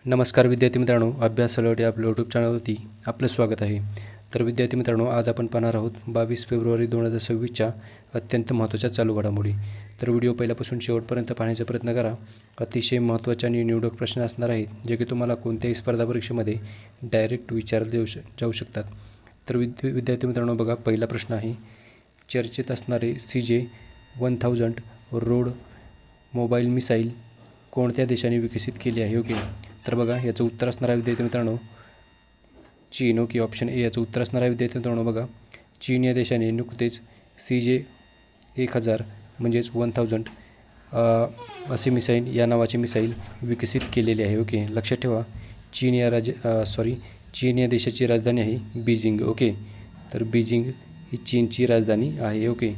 नमस्कार विद्यार्थी मित्रांनो, अभ्यास अलर्ट या आपल्या यूट्यूब चॅनलवरती आपलं स्वागत आहे. तर विद्यार्थी मित्रांनो, आज आपण पाहणार आहोत 22 फेब्रुवारी 2026च्या अत्यंत महत्त्वाच्या चालू घडामोडी. तर व्हिडिओ पहिल्यापासून शेवटपर्यंत पाहण्याचा प्रयत्न करा. अतिशय महत्त्वाचे आणि निवडक प्रश्न असणार आहेत, जे की तुम्हाला कोणत्याही स्पर्धा परीक्षेमध्ये डायरेक्ट विचारले जाऊ शकतात. तर विद्यार्थी मित्रांनो बघा, पहिला प्रश्न आहे, चर्चेत असणारे CJ-1000 रोड मोबाईल मिसाईल कोणत्या देशाने विकसित केले आहे? ओके, तर बघा याचं उत्तर असणार आहे विद्यार्थी मित्रांनो चीन. ओके, ऑप्शन ए याचं उत्तर असणार आहे विद्यार्थी मित्रांनो बघा, चीन या देशाने नुकतेच CJ-1000 म्हणजेच 1000 असे मिसाईल या नावाचे मिसाईल विकसित केलेले आहे. ओके, लक्षात ठेवा, चीन या देशाची राजधानी आहे बीजिंग. ओके, तर बीजिंग ही चीनची राजधानी आहे. ओके,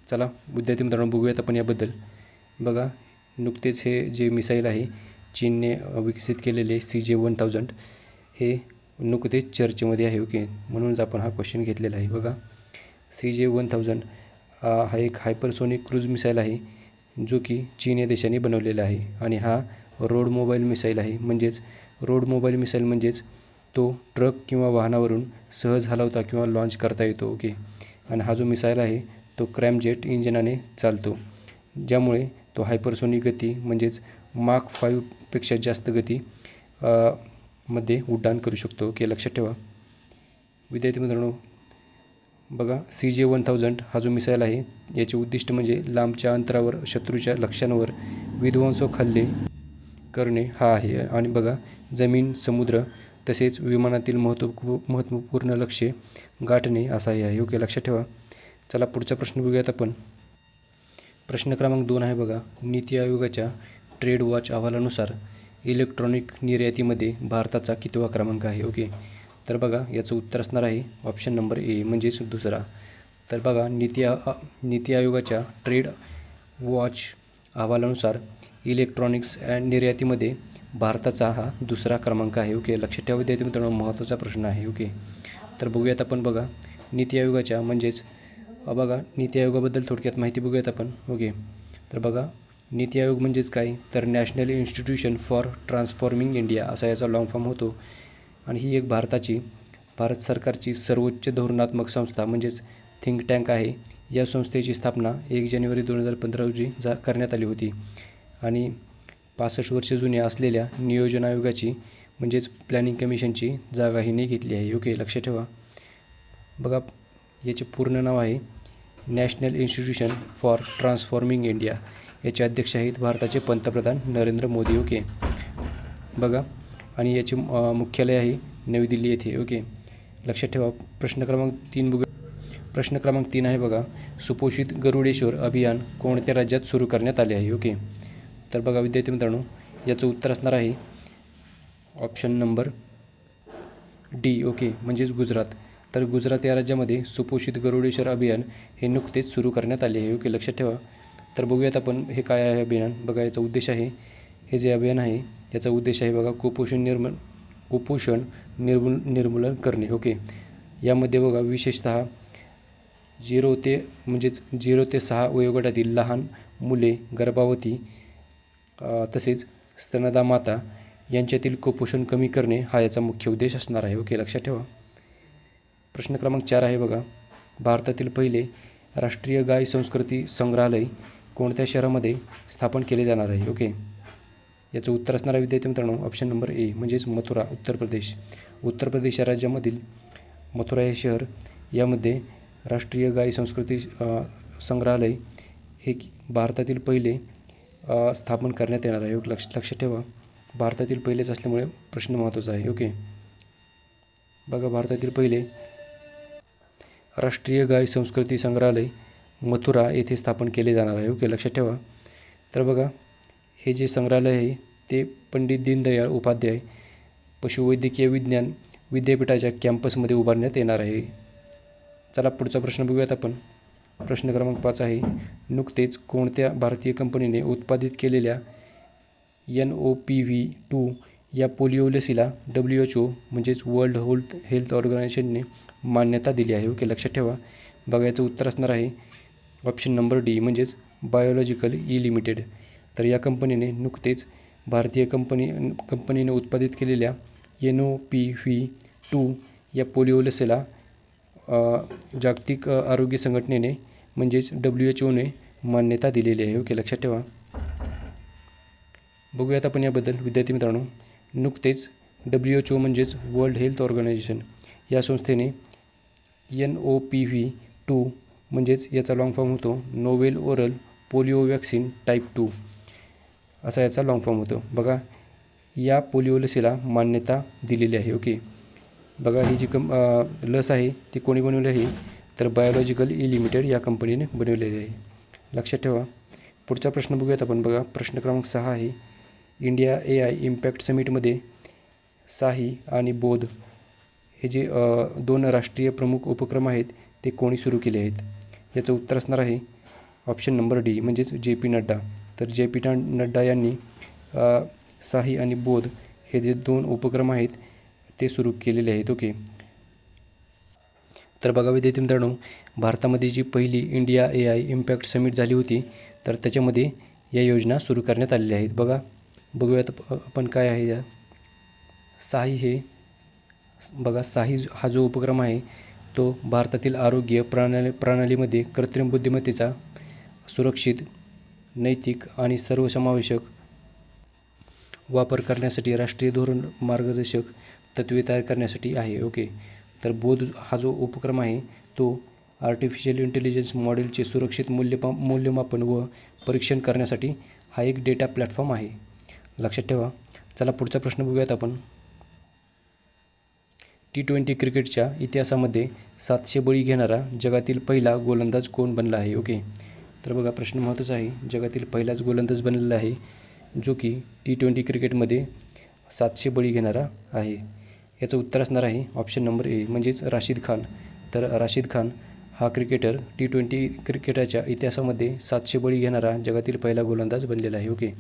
चला विद्यार्थी मित्रांनो बघूयात आपण याबद्दल. बघा, नुकतेच हे जे मिसाईल आहे चीनने विकसित केलेले CJ-1000 हे नुकतेच चर्चेमध्ये आहे. ओके, म्हणूनच आपण हा क्वेश्चन घेतलेला आहे. बघा, CJ-1000 हा एक हायपरसोनिक क्रूज मिसाईल आहे, जो की चीन या देशाने बनवलेला आहे. आणि हा रोड मोबाईल मिसाईल आहे. रोड मोबाईल मिसाईल म्हणजेच तो ट्रक किंवा वाहनावरून सहज हलवता किंवा लॉन्च करता येतो. ओके, आणि हा जो मिसाईल आहे तो क्रॅमजेट इंजिनाने चालतो, ज्यामुळे तो हायपरसोनिक गती म्हणजेच माक 5पेक्षा जास्त गती मध्ये उड्डाण करू शकतो. ओके, लक्षात ठेवा विद्यार्थी मित्रांनो. बघा, CJ-1000 हा जो मिसाईल आहे याचे उद्दिष्ट म्हणजे लांबच्या अंतरावर शत्रूच्या लक्ष्यांवर विध्वंसक हल्ले करणे हा आहे. आणि बघा, जमीन, समुद्र तसेच विमानातील महत्त्वपूर्ण लक्ष्ये गाठणे असाही आहे. ओके, लक्षात ठेवा. चला पुढचा प्रश्न बघूयात आपण. प्रश्न क्रमांक 2 आहे बघा, नीती आयोगाच्या ट्रेड वॉच अहवालानुसार इलेक्ट्रॉनिक निर्यातीमध्ये भारताचा कितवा क्रमांक आहे? ओके, तर बघा याचं उत्तर असणार आहे ऑप्शन नंबर ए म्हणजेच दुसरा. तर बघा, नीती आयोगाच्या ट्रेड वॉच अहवालानुसार इलेक्ट्रॉनिक्स निर्यातीमध्ये भारताचा हा दुसरा क्रमांक आहे. ओके, लक्षात ठेवा विद्यार्थी मित्रांनो, महत्त्वाचा प्रश्न आहे. ओके, तर बघूयात आपण. बघा, नीती आयोगाच्या म्हणजेच बघा नीती आयोगाबद्दल थोडक्यात माहिती बघूयात आपण. ओके, तर बघा, नीती आयोग म्हणजेच काय, तर national institution for transforming India असा याचा लॉंग फॉर्म होतो. आणि ही एक भारत सरकारची सर्वोच्च धोरणात्मक संस्था म्हणजेच थिंक टँक आहे. या संस्थेची स्थापना 1 जानेवारी 2015 रोजी करण्यात आली होती. आणि 65 वर्षे जुने असलेल्या नियोजन आयोगाची म्हणजेच प्लॅनिंग कमिशनची जागा हिने घेतली आहे. ओके, लक्षात ठेवा. बघा, याचे पूर्ण नाव आहे national institution for transforming India. याचे अध्यक्ष आहेत भारताचे पंतप्रधान नरेंद्र मोदी. ओके, बघा, आणि याचे मुख्यालय आहे नवी दिल्ली येथे. ओके, लक्षात ठेवा. प्रश्न क्रमांक 3 बघूया. प्रश्न क्रमांक 3 आहे बघा, सुपोषित गरुडेश्वर अभियान कोणत्या राज्यात सुरू करण्यात आले आहे? ओके, तर बघा विद्यार्थी मित्रांनो, याचं उत्तर असणार आहे ऑप्शन नंबर डी. ओके, म्हणजेच गुजरात. तर गुजरात या राज्यामध्ये सुपोषित गरुडेश्वर अभियान हे नुकतेच सुरू करण्यात आले आहे. ओके, लक्षात ठेवा. तर बघूयात आपण हे काय आहे अभियान. बघा, याचा उद्देश आहे, हे जे अभियान आहे याचा उद्देश आहे बघा, कुपोषण निर्मूलन करणे. ओके, यामध्ये बघा विशेषतः 0 ते 6 वयोगटातील लहान मुले, गर्भवती तसेच स्तनदा माता यांच्यातील कुपोषण कमी करणे हा याचा मुख्य उद्देश असणार आहे. ओके, लक्षात ठेवा. प्रश्न क्रमांक 4 आहे बघा, भारतातील पहिले राष्ट्रीय गाय संस्कृती संग्रहालय कोणत्या शहरामध्ये स्थापन केले जाणार आहे? ओके, याचं उत्तर असणार आहे विद्यार्थी मित्रांनो ऑप्शन नंबर ए म्हणजेच मथुरा, उत्तर प्रदेश. उत्तर प्रदेश या राज्यामधील मथुरा हे शहर यामध्ये राष्ट्रीय गाय संस्कृती संग्रहालय हे भारतातील पहिले स्थापन करण्यात येणार आहे. लक्षात ठेवा, भारतातील पहिलेच असल्यामुळे प्रश्न महत्त्वाचा आहे. ओके, बघा, भारतातील पहिले राष्ट्रीय गाय संस्कृती संग्रहालय मथुरा येथे स्थापन केले जाणार आहे. ओके, लक्षात ठेवा. तर बघा, हे जे संग्रहालय आहे ते पंडित दीनदयाळ उपाध्याय पशुवैद्यकीय विज्ञान विद्यापीठाच्या कॅम्पसमध्ये उभारण्यात येणार आहे. चला पुढचा प्रश्न बघूयात आपण. प्रश्न क्रमांक 5 आहे, नुकतेच कोणत्या भारतीय कंपनीने उत्पादित केलेल्या NOPV2 या पोलिओ लसीला WHO म्हणजेच वर्ल्ड हेल्थ ऑर्गनायझेशनने मान्यता दिली आहे? ओके, लक्षात ठेवा. बघा, याचं उत्तर असणार आहे ऑप्शन नंबर डी म्हणजेच बायोलॉजिकल ई लिमिटेड. तर या कंपनीने नुकतेच भारतीय कंपनीने उत्पादित केलेल्या NOPV2 या पोलिओ लसीला जागतिक आरोग्य संघटनेने म्हणजेच WHOने मान्यता दिलेली आहे. ओके, लक्षात ठेवा. बघूयात आपण याबद्दल विद्यार्थी मित्रांनो. नुकतेच WHO म्हणजेच वर्ल्ड हेल्थ ऑर्गनायझेशन या संस्थेने NOPV2 म्हणजेच याचा लॉंग फॉर्म होतो novel oral polio vaccine type 2 असा याचा लॉंग फॉर्म होतो. बघा, या पोलिओ लसीला मान्यता दिलेली आहे. ओके, बघा, ही जी लस आहे ती कोणी बनवली आहे, तर बायोलॉजिकल ई लिमिटेड या कंपनीने बनवलेली आहे. लक्षात ठेवा. पुढचा प्रश्न बघूयात आपण. बघा, प्रश्न क्रमांक 6 आहे. इंडिया AI इम्पॅक्ट समिटमध्ये साही आणि बोध हे जे 2 राष्ट्रीय प्रमुख उपक्रम आहेत ते कोणी सुरू केले आहेत? याचं उत्तर असणार आहे ऑप्शन नंबर डी म्हणजेच JP नड्डा. तर JP नड्डा यांनी साही आणि बोध हे जे 2 उपक्रम आहेत ते सुरू केलेले आहेत. ओके, तर बघा विद्यार्थी मित्रांनो, भारतामध्ये जी पहिली इंडिया AI इम्पॅक्ट समिट झाली होती तर त्याच्यामध्ये या योजना सुरू करण्यात आलेल्या आहेत. बघूयात आपण काय आहे या साही. हे बघा, साही हा जो उपक्रम आहे तो भारतातील आरोग्य प्रणालीमध्ये कृत्रिम बुद्धिमत्तेचा सुरक्षित, नैतिक आणि सर्वसमावेशक वापर करण्यासाठी राष्ट्रीय धोरण मार्गदर्शक तत्त्वे तयार करण्यासाठी आहे. ओके, तर बोध हा जो उपक्रम आहे तो आर्टिफिशियल इंटेलिजन्स मॉडेलचे सुरक्षित मूल्यमापन व परीक्षण करण्यासाठी हा एक डेटा प्लॅटफॉर्म आहे. लक्षात ठेवा. चला पुढचा प्रश्न बघूयात आपण. T20 क्रिकेटच्या इतिहासामध्ये 700 बळी घेणारा जगातील पहिला गोलंदाज कोण बनला आहे? ओके, तर बघा, प्रश्न महत्त्वाचा आहे. जगातील पहिलाच गोलंदाज बनलेला आहे जो की T20 क्रिकेटमध्ये 700 बळी घेणारा आहे. याचं उत्तर असणार आहे ऑप्शन नंबर ए म्हणजेच राशिद खान. तर राशिद खान हा क्रिकेटर T20 क्रिकेटच्या इतिहासामध्ये 700 बळी घेणारा जगातील पहिला गोलंदाज बनलेला आहे. ओके,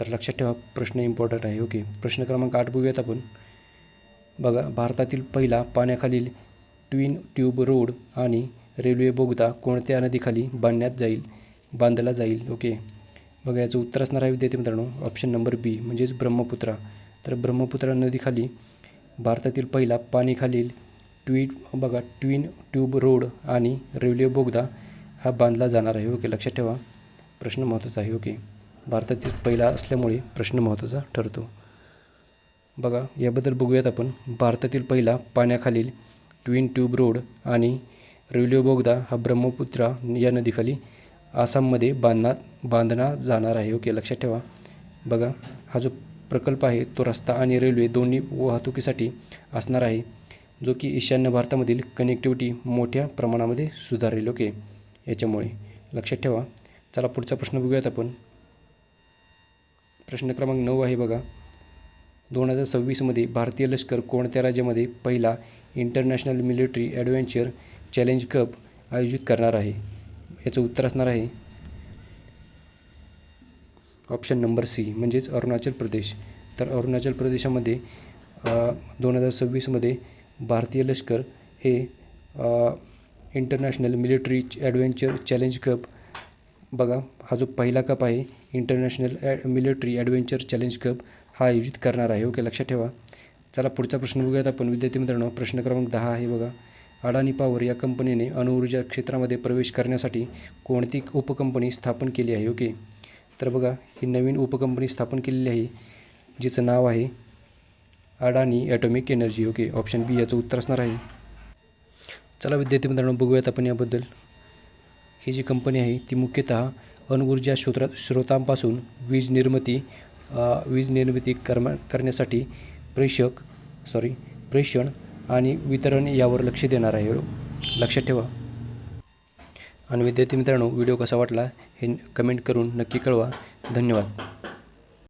तर लक्षात ठेवा, प्रश्न इम्पॉर्टंट आहे. ओके, प्रश्न क्रमांक 8 बघूयात आपण. बघा, भारतातील पहिला पाण्याखालील ट्विन ट्यूब रोड आणि रेल्वे बोगदा कोणत्या नदीखाली बांधला जाईल? ओके, बघा, याचं उत्तर असणार आहे विद्यार्थी मित्रांनो ऑप्शन नंबर बी म्हणजेच ब्रह्मपुत्रा. तर ब्रह्मपुत्रा नदीखाली भारतातील पहिला पाणीखालील ट्विन ट्यूब रोड आणि रेल्वे बोगदा हा बांधला जाणार आहे. ओके, लक्षात ठेवा, प्रश्न महत्त्वाचा आहे. ओके, भारतातील पहिला असल्यामुळे प्रश्न महत्त्वाचा ठरतो. बघा, याबद्दल बघूयात आपण. भारतातील पहिला पाण्याखालील ट्विन ट्यूब रोड आणि रेल्वे बोगदा हा ब्रह्मपुत्रा या नदीखाली आसाममध्ये बांधला जाणार आहे. ओके, लक्षात ठेवा. बघा, हा जो प्रकल्प आहे तो रस्ता आणि रेल्वे दोन्ही वाहतुकीसाठी असणार आहे, जो की ईशान्य भारतामधील कनेक्टिव्हिटी मोठ्या प्रमाणामध्ये सुधारेल. ओके, याच्यामुळे लक्षात ठेवा. चला पुढचा प्रश्न बघूयात आपण. प्रश्न क्रमांक 9 आहे. बघा, 2026मध्ये भारतीय लष्कर कोणत्या राज्यामध्ये पहिला international military adventure challenge cup आयोजित करणार आहे? याचं उत्तर असणार आहे ऑप्शन नंबर सी म्हणजेच अरुणाचल प्रदेश. तर अरुणाचल प्रदेशामध्ये 2026मध्ये भारतीय लष्कर हे international military adventure challenge cup, बघा, हा जो पहिला कप आहे international military adventure challenge cup हा आयोजित करणार आहे. ओके, लक्षात ठेवा. चला पुढचा प्रश्न बघूयात आपण विद्यार्थी मित्रांनो. प्रश्न क्रमांक 10 आहे. बघा, अडानी पॉवर या कंपनीने अणुऊर्जा क्षेत्रामध्ये प्रवेश करण्यासाठी कोणती उपकंपनी स्थापन केली आहे? ओके, तर बघा, ही नवीन उपकंपनी स्थापन केलेली आहे जिचं नाव आहे अडानी ॲटॉमिक एनर्जी. ओके, ऑप्शन बी याचं उत्तर असणार आहे. चला विद्यार्थी मित्रांनो, बघूयात आपण याबद्दल. ही जी कंपनी आहे ती मुख्यतः अणुऊर्जा स्रोतांपासून वीज निर्मिती करण्यासाठी प्रेषण आणि वितरण यावर लक्ष देणार आहे. लक्षात ठेवा. आणि विद्यार्थी मित्रांनो, व्हिडिओ कसा वाटला हे कमेंट करून नक्की कळवा. धन्यवाद.